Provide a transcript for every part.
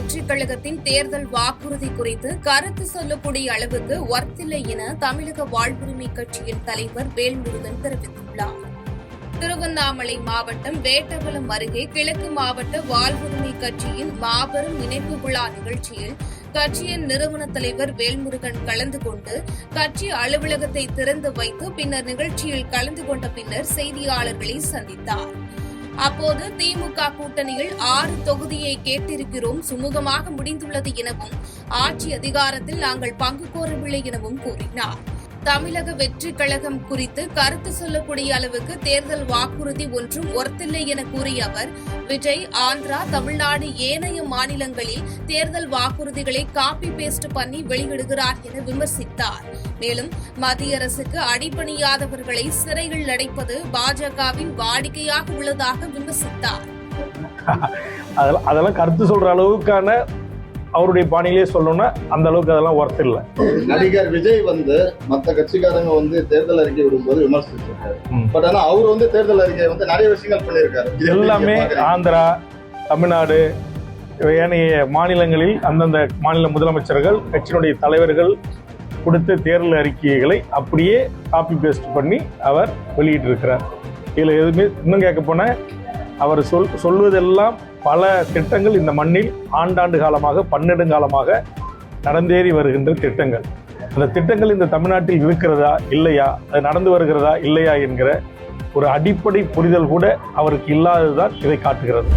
வெற்றி கழகத்தின் தேர்தல் வாக்குறுதி குறித்து கருத்து சொல்லக்கூடிய அளவுக்கு ஒர்த்தில்லை என தமிழக வாழ்வுரிமை கட்சியின் தலைவர் வேல்முருகன் தெரிவித்துள்ளார். திருவண்ணாமலை மாவட்டம் வேட்டவலம் அருகே கிழக்கு மாவட்ட வாழ்வுரிமை கட்சியின் மாபெரும் இணைப்பு விழா நிகழ்ச்சியில் கட்சியின் நிறுவன தலைவர் வேல்முருகன் கலந்து கொண்டு கட்சி அலுவலகத்தை திறந்து வைத்து பின்னர் நிகழ்ச்சியில் கலந்து கொண்ட பின்னர் செய்தியாளர்களை சந்தித்தார். அப்போது திமுக கூட்டணியில் 6 தொகுதியை கேட்டிருக்கிறோம், சுமூகமாக முடிந்துள்ளது எனவும் ஆட்சி அதிகாரத்தில் நாங்கள் பங்கு கோரவில்லை எனவும் கூறினார். தமிழக வெற்றி கழகம் குறித்து கருத்து சொல்லக்கூடிய அளவுக்கு தேர்தல் வாக்குறுதி ஒன்றும் ஒர்த்தில்லை என கூறிய அவர், விஜய் ஆந்திரா, தமிழ்நாடு ஏனைய மாநிலங்களில் தேர்தல் வாக்குறுதிகளை காப்பி பேஸ்ட் பண்ணி வெளியிடுகிறார் என விமர்சித்தார். மேலும் மத்திய அரசுக்கு அடிபணியாதவர்களை சிறையில் அடைப்பது பாஜகவின் வாடிக்கையாக உள்ளதாக விமர்சித்தார். அதெல்லாம் கருத்து சொல்ற அளவுக்கான அவருடைய பாணியிலே சொல்லணும்னா அந்த அளவுக்கு அதெல்லாம் ஒர்த் இல்லை. நடிகர் விஜய் மற்ற கட்சிக்காரங்க தேர்தல் அறிக்கை விடும்போது விமர்சிச்சிருக்காரு. பட் ஆனா அவர் தேர்தல் அறிக்கை நிறைய விஷயங்கள் பண்ணியிருக்காரு. எல்லாமே ஆந்திரா, தமிழ்நாடு, ஏனைய மாநிலங்களில் அந்தந்த மாநில முதலமைச்சர்கள், கட்சியினுடைய தலைவர்கள் கொடுத்த தேர்தல் அறிக்கைகளை அப்படியே காப்பி பேஸ்ட் பண்ணி அவர் வெளியிட்டிருக்கிறார். இதில் எதுவுமே இன்னும் கேட்க போன அவர் சொல்வதெல்லாம் பல திட்டங்கள் இந்த மண்ணில் ஆண்டாண்டு காலமாக 12 காலமாக நடந்தேறி வருகின்ற திட்டங்கள். அந்த திட்டங்கள் இந்த தமிழ்நாட்டில் இருக்கிறதா இல்லையா, அது நடந்து வருகிறதா இல்லையா என்கிற ஒரு அடிப்படை புரிதல் கூட அவருக்கு இல்லாததுதான் இதை காட்டுகிறது.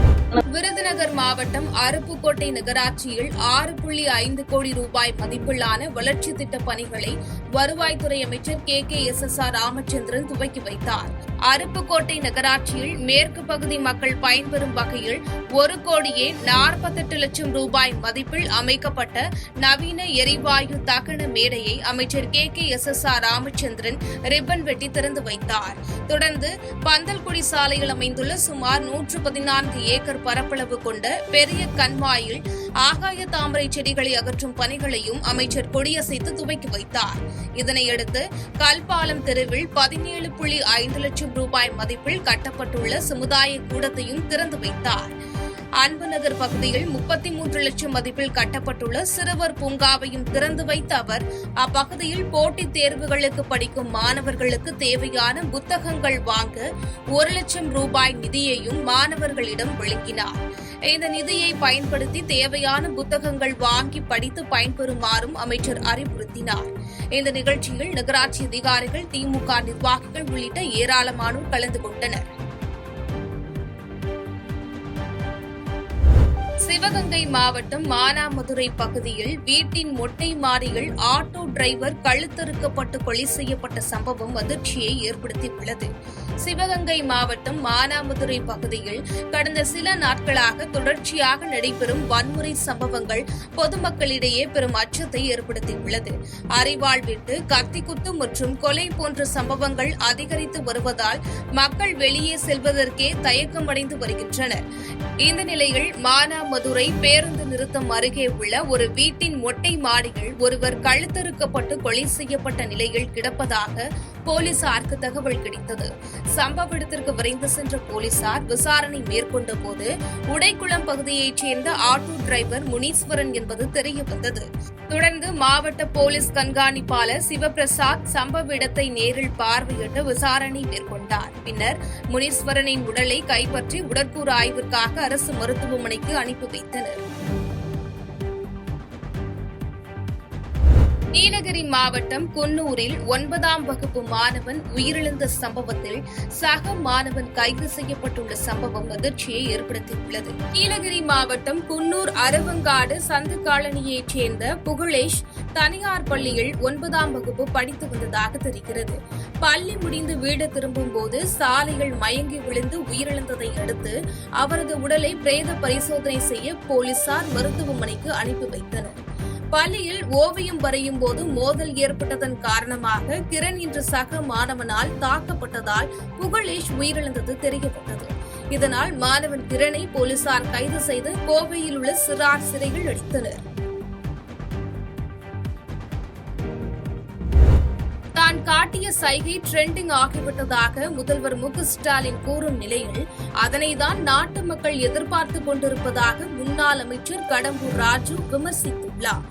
விருதுநகர் மாவட்டம் அருப்புக்கோட்டை நகராட்சியில் 6.5 கோடி ரூபாய் மதிப்பிலான வளர்ச்சி திட்ட பணிகளை வருவாய்த்துறை அமைச்சர் KKSSR ராமச்சந்திரன் துவக்கி வைத்தார். அருப்புக்கோட்டை நகராட்சியில் மேற்கு பகுதி மக்கள் பயன்பெறும் வகையில் 1,48,00,000 ரூபாய் மதிப்பில் அமைக்கப்பட்ட நவீன எரிவாயு தகன மேடையை அமைச்சர் KKSSR ராமச்சந்திரன் ரிப்பன் வெட்டி திறந்து வைத்தார். தொடர்ந்து பந்தல்குடி சாலையில் அமைந்துள்ள சுமார் 114 ஏக்கர் பரப்பளவு கொண்ட பெரிய கண்மாயில் ஆகாய தாமரை செடிகளை அகற்றும் பணிகளையும் அமைச்சர் கொடியசைத்து துவக்கி வைத்தார். இதனையடுத்து கல்பாலம் தெருவில் 17.5 லட்சம் ரூபாய் மதிப்பில் கட்டப்பட்டுள்ள சமுதாய கூடத்தையும் திறந்து வைத்தார். அன்புநகர் பகுதியில் 33 லட்சம் மதிப்பில் கட்டப்பட்டுள்ள சிறுவர் பூங்காவையும் திறந்து வைத்த அவர் அப்பகுதியில் போட்டித் தேர்வுகளுக்கு படிக்கும் மாணவர்களுக்கு தேவையான புத்தகங்கள் வாங்க 1 லட்சம் ரூபாய் நிதியையும் மாணவர்களிடம் வழங்கினார். இந்த நிதியை பயன்படுத்தி தேவையான புத்தகங்கள் வாங்கி படித்து பயன்பெறுமாறும் அமைச்சர் அறிவுறுத்தினார். இந்த நிகழ்ச்சியில் நகராட்சி அதிகாரிகள், திமுக நிர்வாகிகள் உள்ளிட்ட ஏராளமானோர் கலந்து கொண்டனர். சிவகங்கை மாவட்டம் மானாமதுரை பகுதியில் வீட்டின் மொட்டை மாடியில் ஆட்டோ டிரைவர் கழுத்தறுக்கப்பட்டு கொலை செய்யப்பட்ட சம்பவம் அதிர்ச்சியை ஏற்படுத்தியுள்ளது. சிவகங்கை மாவட்டம் மானாமதுரை பகுதியில் கடந்த சில நாட்களாக தொடர்ச்சியாக நடைபெறும் வன்முறை சம்பவங்கள் பொதுமக்களிடையே பெரும் அச்சத்தை ஏற்படுத்தியுள்ளது. அரிவாள் வெட்டு, கத்திக்குத்து மற்றும் கொலை போன்ற சம்பவங்கள் அதிகரித்து வருவதால் மக்கள் வெளியே செல்வதற்கே தயக்கமடைந்து வருகின்றனர். இந்த நிலையில் மானாமதுரை பேருந்து நிறுத்தம் அருகே உள்ள ஒரு வீட்டின் மொட்டை மாடியில் ஒருவர் கழுத்தறுக்கப்பட்டு கொலை செய்யப்பட்ட நிலையில் கிடப்பதாக போலீசாருக்கு தகவல் கிடைத்தது. சம்பவ இடத்திற்கு விரைந்து சென்ற போலீசார் விசாரணை மேற்கொண்ட போது உடைக்குளம் பகுதியைச் சேர்ந்த ஆட்டோ டிரைவர் முனீஸ்வரன் என்பது தெரியவந்தது. தொடர்ந்து மாவட்ட போலீஸ் கண்காணிப்பாளர் சிவபிரசாத் சம்பவ இடத்தை நேரில் பார்வையிட்டு விசாரணை மேற்கொண்டார். பின்னர் முனீஸ்வரனின் உடலை கைப்பற்றி உடற்கூறு ஆய்விற்காக அரசு மருத்துவமனைக்கு அனுப்பி வைத்தனர். நீலகிரி மாவட்டம் குன்னூரில் 9ஆம் வகுப்பு மாணவன் உயிரிழந்த சம்பவத்தில் சக மாணவன் கைது செய்யப்பட்டுள்ள சம்பவம் அதிர்ச்சியை ஏற்படுத்தியுள்ளது. நீலகிரி மாவட்டம் குன்னூர் அரவங்காடு சந்து காலனியைச் சேர்ந்த புகழேஷ் தனியார் பள்ளியில் 9ஆம் வகுப்பு படித்து வந்ததாக தெரிகிறது. பள்ளி முடிந்து வீடு திரும்பும் போது சாலையில் மயங்கி விழுந்து உயிரிழந்ததை அடுத்து அவரது உடலை பிரேத பரிசோதனை செய்ய போலீசார் மருத்துவமனைக்கு அனுப்பி வைத்தனர். பள்ளியில் ஓவியம் வரையும் போது மோதல் ஏற்பட்டதன் காரணமாக கிரண் என்ற சக மாணவனால் தாக்கப்பட்டதால் புகழேஷ் உயிரிழந்தது தெரியவந்தது. இதனால் மாணவன் கிரணை போலீசார் கைது செய்து கோவையில் உள்ள சிறார் சிறையில் அடைத்தனர். தான் காட்டிய சைகை ட்ரெண்டிங் ஆகிவிட்டதாக முதல்வர் மு.க.ஸ்டாலின் கூறும் நிலையில் அதனைதான் நாட்டு மக்கள் எதிர்பார்த்துக் கொண்டிருப்பதாக முன்னாள் அமைச்சர் கடம்பூர் ராஜு விமர்சித்துள்ளார்.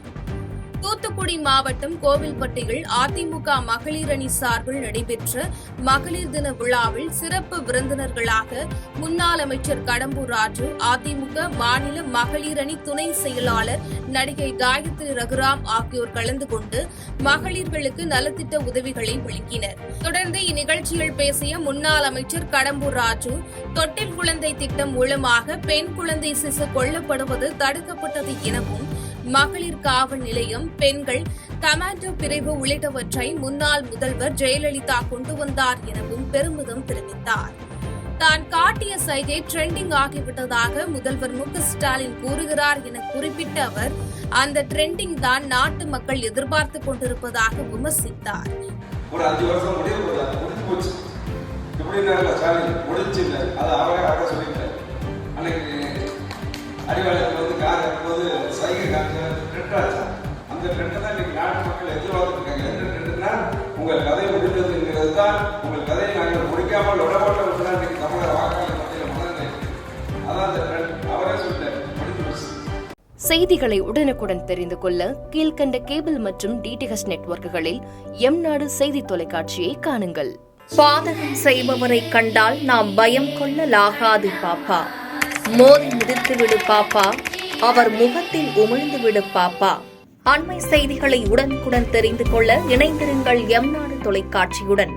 தூத்துக்குடி மாவட்டம் கோவில்பட்டியில் அதிமுக மகளிர் அணி சார்பில் நடைபெற்ற மகளிர் தின விழாவில் சிறப்பு விருந்தினர்களாக முன்னாள் அமைச்சர் கடம்பூர் ராஜு, அதிமுக மாநில மகளிர் அணி துணை செயலாளர் நடிகை காயத்ரி ரகுராம் ஆகியோர் கலந்து கொண்டு மகளிர்களுக்கு நலத்திட்ட உதவிகளை வழங்கினர். தொடர்ந்து இந்நிகழ்ச்சியில் பேசிய முன்னாள் அமைச்சர் கடம்பூர் ராஜு, தொட்டில் குழந்தை திட்டம் மூலமாக பெண் குழந்தை சிசு கொல்லப்படுவது தடுக்கப்பட்டது எனவும், மகளிர் காவல் நிலையம், பெண்கள் கமாண்டோ பிரிவு உள்ளிட்டவற்றை முன்னாள் முதல்வர் ஜெயலலிதா கொண்டு வந்தார் எனவும் பெருமிதம் தெரிவித்தார். தான் காட்டிய சைகை ட்ரெண்டிங் ஆகிவிட்டதாக முதல்வர் மு.க.ஸ்டாலின் கூறுகிறார் என குறிப்பிட்ட அவர், அந்த ட்ரெண்டிங் தான் நாட்டு மக்கள் எதிர்பார்த்துக் கொண்டிருப்பதாக விமர்சித்தார். ஒரு 5 வருஷம் முடிஞ்சு போச்சு. அறிவாலயத்தில் வந்து கார் இருக்கும்போது சைகை காட்டு ட்ரெண்ட் ஆச்சு. அந்த ட்ரெண்டை தான் இன்னைக்கு நாட்டு மக்கள் எதிர்பார்த்துருக்காங்க. எந்த ட்ரெண்டுனா உங்கள் கதை முடிந்ததுங்கிறது தான். உங்கள் கதையை நாங்கள் முடிக்காமல் உடம்போட்ட விட்டுதான் இன்னைக்கு தமிழக வாக்காளர் மத்தியில் மனநிலை. அதான் அந்த ட்ரெண்ட். அவரே சொல்லிட்டார், முடிஞ்சு போச்சு. செய்திகளை உடனுக்குடன் தெரிந்து கொள்ள கீழ்கண்ட கேபிள் மற்றும் டிடிஎச் நெட்வொர்க்குகளில் எம்நாடு செய்தி தொலைக்காட்சியை காணுங்கள். பாதகம் செய்பவரை கண்டால் நாம் பயம் கொள்ளலாகாது பாப்பா. மோதி மிதித்துவிடு பாப்பா, அவர் முகத்தில் உமிழ்ந்துவிடு பாப்பா. அண்மை செய்திகளை உடனுக்குடன் தெரிந்து கொள்ள இணைந்திருங்கள் எம்நாடு தொலைக்காட்சியுடன்.